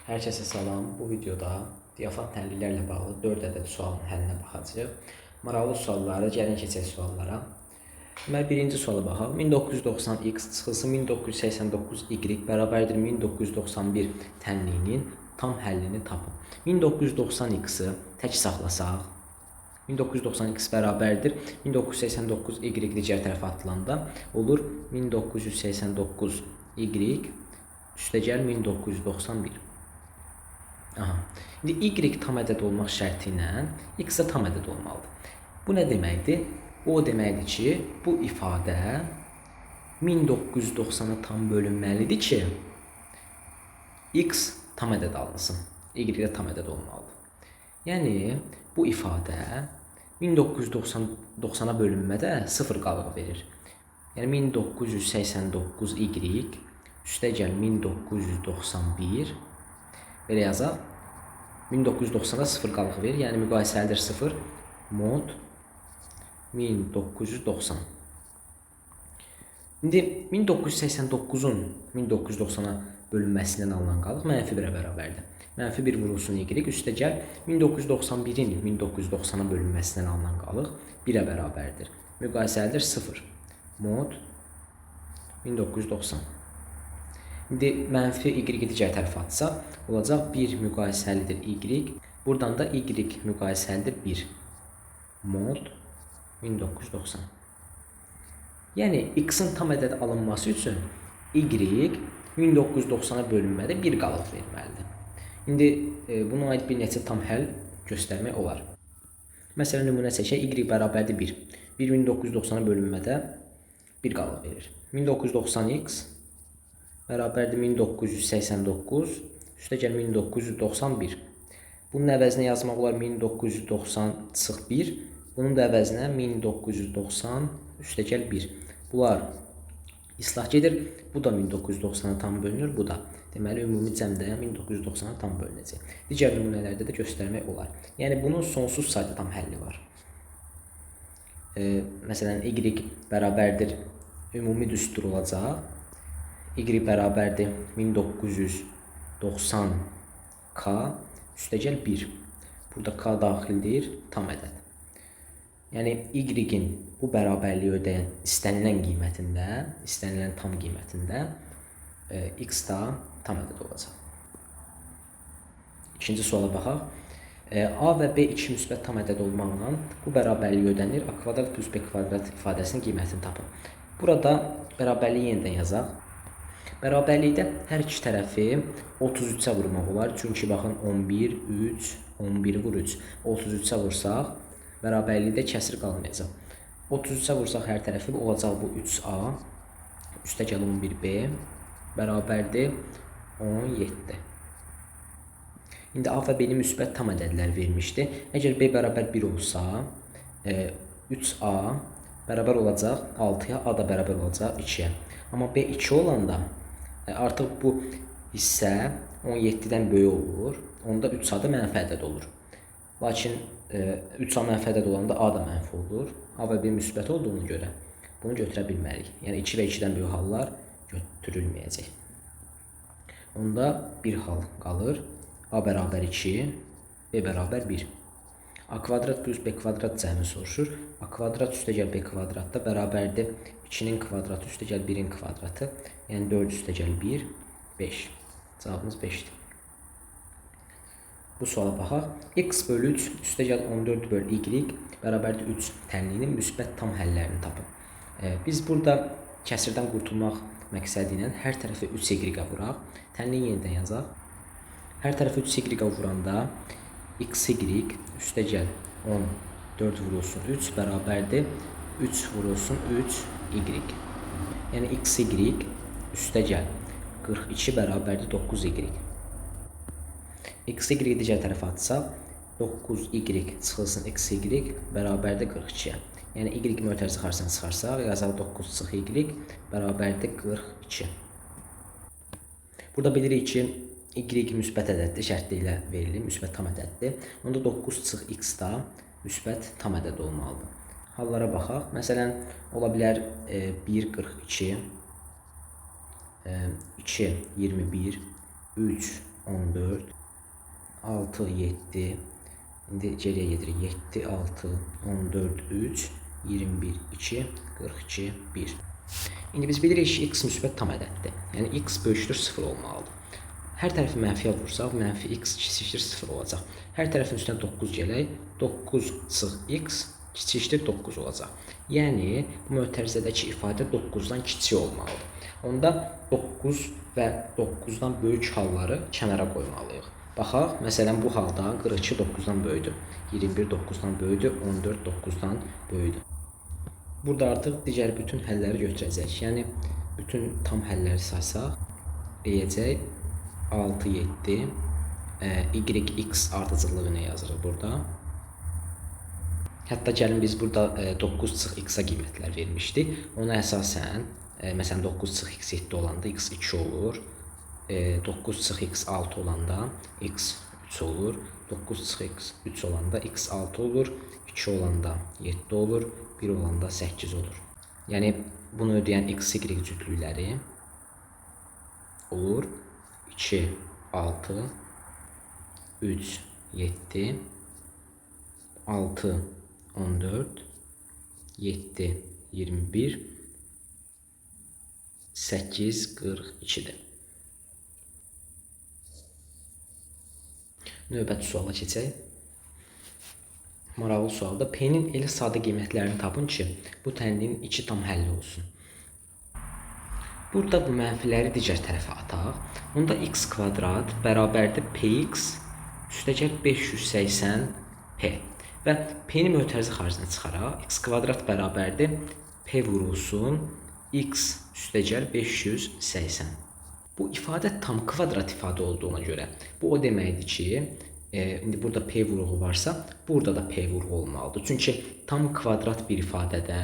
Herkese salam. Bu videoda diyafant təhlillərlə bağlı 4 ədəd sualın həllinə baxacağıq. Maraqlı suallara, gəlin keçək suallara. Deməli, birinci suala baxaq. 1990x çıxılsın 1989y bərabərdir 1991 tənliyinin tam həllini tapın. 1990x-ı tək saxlasaq, 1990x bərabərdir 1989y digər tərəfə atılanda olur 1989y üstəgəl 1991. Aha. İndi y tam ədəd olmaq şərti ilə x də tam ədəd olmalıdır. Bu nə deməkdir? O deməkdir ki, bu ifadə 1990-a tam bölünməlidir ki, x tam ədəd alınsın. Y də tam ədəd olmalıdır. Yəni, bu ifadə 1990-a bölünmədə 0 qalıq verir. Yəni, 1989y üstəgəl 1991 belə yazaq. 1990-da 0 qalıq verir. Yəni, müqayisəlidir 0 mod 1990. İndi 1989-un 1990-a bölünməsindən alınan qalıq mənfi 1-ə bərabərdir. Mənfi 1 vurulsun y üstəgəl 1991-in 1990-a bölünməsindən alınan qalıq 1-ə bərabərdir. Müqayisəlidir 0 mod 1990. İndi mənfi y digər tərəfə atsaq, olacaq 1 müqayisəlidir y. Buradan da y müqayisəlidir 1 mod 1990. Yəni, x-in tam ədəd alınması üçün y 1990-a bölünmədə 1 qalıq verməlidir. İndi buna aid bir neçə tam həll göstərmək olar. Məsələn, nümunə çəkək, y bərabərdir 1. 1990-a bölünmədə 1 qalıq verir. 1990x bərabərdir 1989 üstəgəl 1991. Bunun əvəzinə yazmaq olar 1990-1. Bunun da əvəzinə 1990 üstəgəl 1. Bunlar islah gedir. Bu da 1990-a tam bölünür. Bu da. Deməli, ümumi cəmdə 1990-a tam bölünəcək. Digər nümunələrdə də göstərmək olar. Yəni, bunun sonsuz sayda tam həlli var. Məsələn, y bərabərdir ümumi düstur olacaq. Y bərabərdir 1990k üstəgəl 1. Burada k daxildir, tam ədəd. Yəni, y-in bu bərabərliyi ödəyən istənilən qiymətində, istənilən tam qiymətində x da tam ədəd olacaq. İkinci suala baxaq. A və B iki müsbət tam ədəd olmaqla bu bərabərliyi ödənir. A kvadrat plus B kvadrat ifadəsinin qiymətini tapın. Burada bərabərliyi yenidən yazaq. Bərabərlikdə hər iki tərəfi 33-ə vurmaq olar. Çünki baxın 11, 3, 11 vur 3. 33-ə vursaq, bərabərlikdə kəsir qalmayacaq. 33-ə vursaq hər tərəfi olacaq bu 3A üstəgəl 11B bərabərdir 17. İndi A və B-ni müsbət tam ədədlər vermişdi. Əgər B bərabər 1 olsa, 3A bərabər olacaq 6-ya, A da bərabər olacaq 2-yə. Amma B 2 olanda artıq bu hissə 17-dən böyük olur. Onda 3A da mənfi ədəd olur. Lakin 3A mənfi ədəd olanda A da mənfi olur. A və B müsbət olduğuna görə bunu götürə bilmərik. Yəni 2 və 2-dən böyük hallar götürülməyəcək. Onda bir hal qalır. A bərabər 2, B bərabər 1. A kvadrat plus B kvadrat cəmi soruşur. A kvadrat üstəgəl B kvadrat da bərabərdir 2-nin kvadratı üstəgəl 1-in kvadratı. Yəni 4 üstəgəl 1, 5. Cavabımız 5-dir. Bu suala baxaq. X bölü 3 üstəgəl 14 bölü y bərabərdir 3 tənliyinin müsbət tam həllərini tapın. Biz burada kəsirdən qurtulmaq məqsədi ilə hər tərəfə 3y vuraq. Tənliyi yenidən yazaq. Hər tərəfə 3y vuranda xy üstəgəl 14 vurulsun 3 bərabərdir 3 vurulsun 3y. Yəni xy üstəgəl 42 bərabərdir 9y. Xy digər tərəfə atsaq 9y çıxılsın xy bərabərdir 42-yə. Yəni y mötərizə xaricdən çıxarsaq yazaq 9 çıx y bərabərdir 42. Burada bilirik ki y müsbət ədəddir, şərtli ilə verilir, müsbət tam ədəddir. Onda 9 çıx x da müsbət tam ədəd olmalıdır. Hallara baxaq. Məsələn, ola bilər 1 42, 2 21, 3 14, 6, 7. İndi geriye gedirik. 7, 6, 14, 3, 21, 2, 42, 1. İndi biz bilirik ki x müsbət tam ədəddir. Yəni x bölüşdür 0 olmalıdır. Hər tərəfi mənfiyə vursaq, mənfi x kiçikdir 0 olacaq. Hər tərəfin üstünə 9 gələk, 9 çıx x kiçikdir 9 olacaq. Yəni bu mötərizədəki ifadə 9-dan kiçik olmalıdır. Onda 9 və 9-dan böyük halları kənara qoymalıyıq. Baxaq, məsələn bu halda 42 9-dan böyüdür, 21 9-dan böyüdür, 14 9-dan böyüdür. Burada artıq digər bütün həlləri götürəcək. Yəni bütün tam həlləri saysaq, deyəcək 6, 7, yx ardıcıllığı nə yazırıq burada? Hətta gəlin biz burada 9 çıx x-a qiymətlər vermişdik. Ona əsasən, məsələn 9 çıx x 7 olanda x 2 olur. 9 çıx x 6 olanda x 3 olur. 9 çıx x 3 olanda x 6 olur. 2 olanda 7 olur. 1 olanda 8 olur. Yəni bunu ödəyən x, y cütlükləri olur. 2, 6, 3, 7, 6, 14, 7, 21, 8, 42'dir. Növbəti suala keçək. Maraqlı sualda P-nin elə sadə qiymətlərini tapın ki, bu tənliyin 2 tam həlli olsun. Burada bu mənfiləri digər tərəfə ataq. Onda x kvadrat bərabərdir px üstəgəl 580p və p-ni mötərizə xaricində çıxaraq x kvadrat bərabərdir p vurulsun x üstəgəl 580. Bu ifadə tam kvadrat ifadə olduğuna görə bu o deməkdir ki, indi burada p vuruğu varsa, burada da p vuruğu olmalıdır. Çünki tam kvadrat bir ifadədə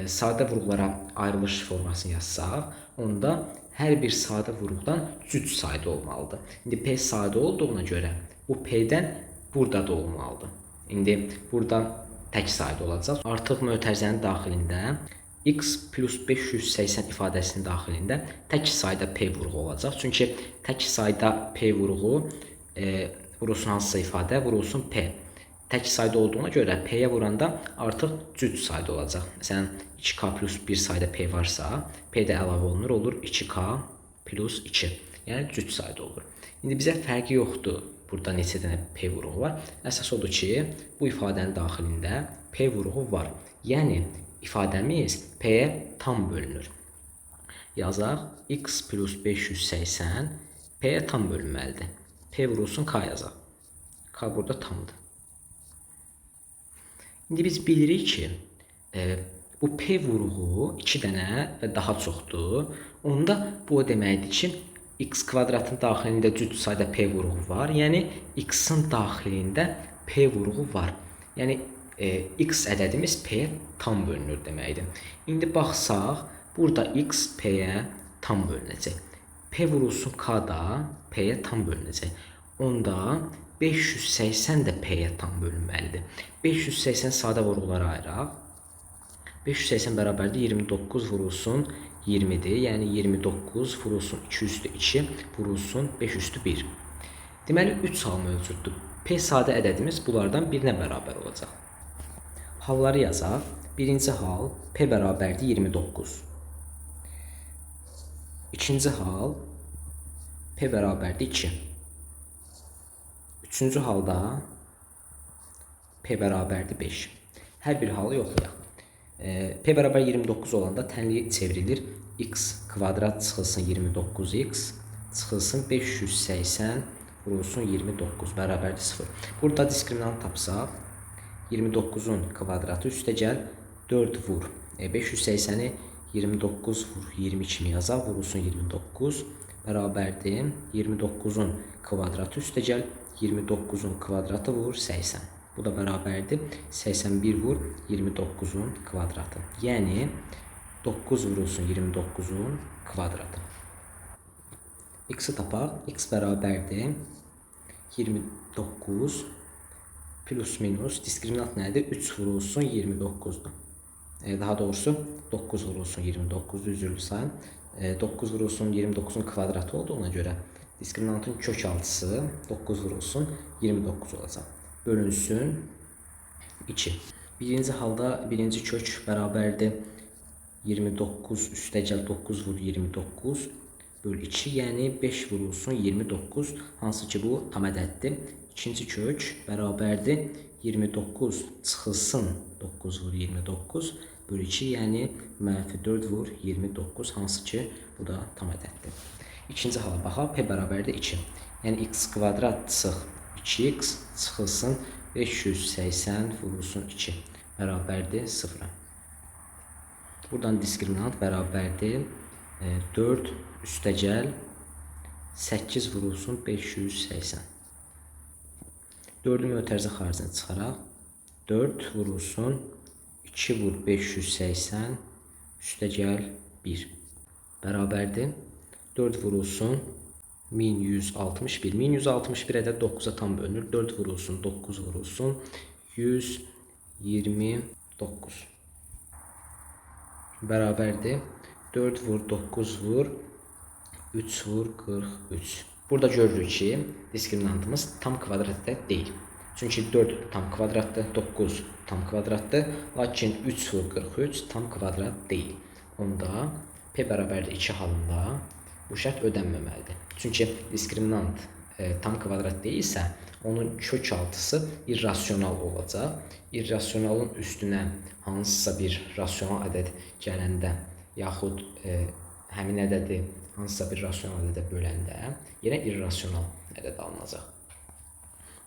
sadə vuruqlara ayrılış formasını yazsaq, onda hər bir sadə vuruqdan cüt sayda olmalıdır. İndi p sadə olduğuna görə bu p-dən burada da olmalıdır. İndi burada tək sayda olacaq. Artıq mötərizənin daxilində x plus 580 ifadəsinin daxilində tək sayda p vuruğu olacaq. Çünki tək sayda p vuruğu vurulsun hansısa ifadə, vurulsun p. Tək sayda olduğuna görə p-yə vuranda artıq cüt sayda olacaq. Məsələn, 2k plus 1 sayda p varsa, p də əlavə olunur, olur 2k plus 2. Yəni cüt sayda olur. İndi bizə fərqi yoxdur, burada neçə dənə p vuruğu var. Əsas odur ki, bu ifadənin daxilində p vuruğu var. Yəni, ifadəmiz p-yə tam bölünür. Yazaq, x plus 580 p-yə tam bölünməlidir. P vurulsun k yazaq. K burada tamdır. İndi biz bilirik ki, bu p vuruğu 2 dənə və daha çoxdur. Onda bu o deməkdir ki, x kvadratın daxilində cüt sayda p vuruğu var. Yəni, x-in daxilində p vuruğu var. Yəni, x ədədimiz p-yə tam bölünür deməkdir. İndi baxsaq, burada x p-yə tam bölünəcək. P vurulsun k da p-yə tam bölünəcək. Onda 580 də p-yə tam bölünməlidir. 580 sadə vuruqlara ayıraq. 580 bərabərdir 29 vurulsun 20'dir. Yəni 29 vurulsun 2 üstü 2 vurulsun 5 üstü 1. Deməli 3 hal mövcuddur. P sadə ədədimiz bunlardan birinə bərabər olacaq. Halları yazaq. Birinci hal p bərabərdir 29. İkinci hal p bərabərdir 2. Üçüncü halda p bərabərdir 5. Hər bir halı yoxlayaq. P bərabər 29 olanda tənliyi çevrilir. X kvadrat çıxılsın 29x çıxılsın 580 vurulsun 29 bərabərdir 0. Burada diskriminant tapsaq 29'un kvadratı üstə gəl 4 vur. 580'i 29 vur 20 kimi yazaq vurulsun 29 bərabərdir 29'un kvadratı üstə gəl 29'un kvadratı vur 80. Bu da bərabərdir 81 vur 29'un kvadratı. Yəni 9 vurulsun 29'un kvadratı. X-i tapaq. X bərabərdir 29 plus minus diskriminant nədir? 3 vurulsun 29'dur. Daha doğrusu 9 vurulsun 29 üzrlü sayın. 9 vurulsun 29'un kvadratı olduğuna görə diskriminantın kök altısı 9 vurulsun 29 olacaq. Bölünsün 2. Birinci halda birinci kök bərabərdir 29 üstəgəl 9 vur 29 böl 2, yəni 5 vurulsun 29, hansı ki bu tam ədəddir. İkinci kök bərabərdir 29 çıxılsın 9 vur 29 böl 2, yəni -4 vur 29, hansı ki bu da tam ədəddir. İkinci hala baxaq, p bərabərdir 2. Yəni x kvadrat çıx 2x çıxılsın 580 vurulsun 2 bərabərdir 0. Buradan diskriminant bərabərdir 4 üstəgəl 8 vurulsun 580. 4-ü mötərizə xaricinə çıxaraq 4 vurulsun 2 vur 580 üstəgəl 1 bərabərdir 4 vurulsun 1161. 1161 ədəd 9-a tam bölünür. 4 vurulsun 9 vurulsun 129 bərabərdir 4 vur 9 vur 3 vur 43. Burada görürük ki, diskriminantımız tam kvadratda deyil. Çünki 4 tam kvadratdır, 9 tam kvadratdır. Lakin 3 vur 43 tam kvadrat deyil. Onda p bərabərdir 2 halında bu şərt ödənməməlidir. Çünki diskriminant tam kvadrat deyilsə, onun kök altısı irrasional olacaq. İrrasionalın üstünə hansısa bir rasional ədəd gələndə, yaxud həmin ədədi hansısa bir rasional ədədə böləndə, yenə irrasional ədəd alınacaq.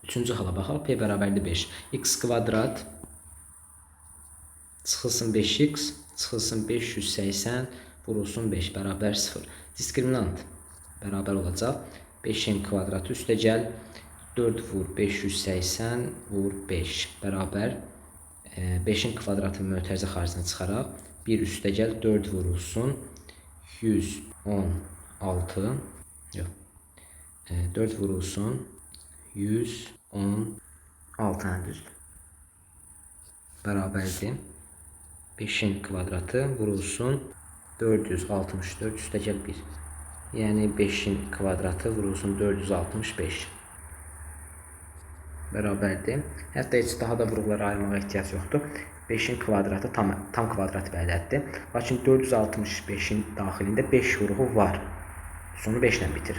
Üçüncü hala baxaq, p bərabərdir 5. X kvadrat çıxılsın 5x, çıxılsın 580, vurulsun 5 bərabər 0. Diskriminant bərabər olacaq 5-in kvadratı üstəgəl 4 vur 580 vur 5 bərabər 5-in kvadratı mötərizə xaricinə çıxaraq 1 üstəgəl 4 vurulsun 116 yox 4 vurulsun 116 düzdür bərabərdir 5-in kvadratı vurulsun 464 üstəgəl 1. Yəni 5-in kvadratı vurulsun 465 bərabərdir. Hətta heç daha da vurğulara ayırmağa ehtiyac yoxdur. 5-in kvadratı tam kvadrat bir ədəddir. Lakin 465-in daxilində 5 vurğu var. Sonu 5 ilə bitir.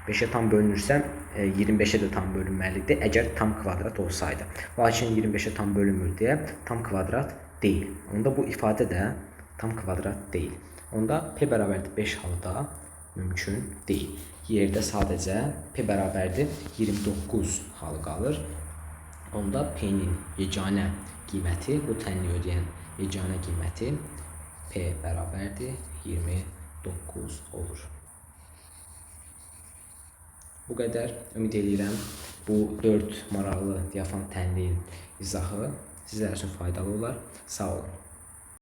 5-ə tam bölünürsə 25-ə də tam bölünməlidir, əgər tam kvadrat olsaydı. Lakin 25-ə tam bölünmür deyə tam kvadrat deyil. Onda bu ifadə də tam kvadrat deyil. Onda p bərabərdir 5 halı da mümkün deyil. Yerdə sadəcə p bərabərdir 29 halı qalır. Onda p-nin yeganə qiyməti, bu tənliyi ödəyən yeganə qiyməti p bərabərdir 29 olur. Bu qədər. Ümid edirəm bu 4 maraqlı diafant tənliyin izahı sizlər üçün faydalı olar. Sağ olun.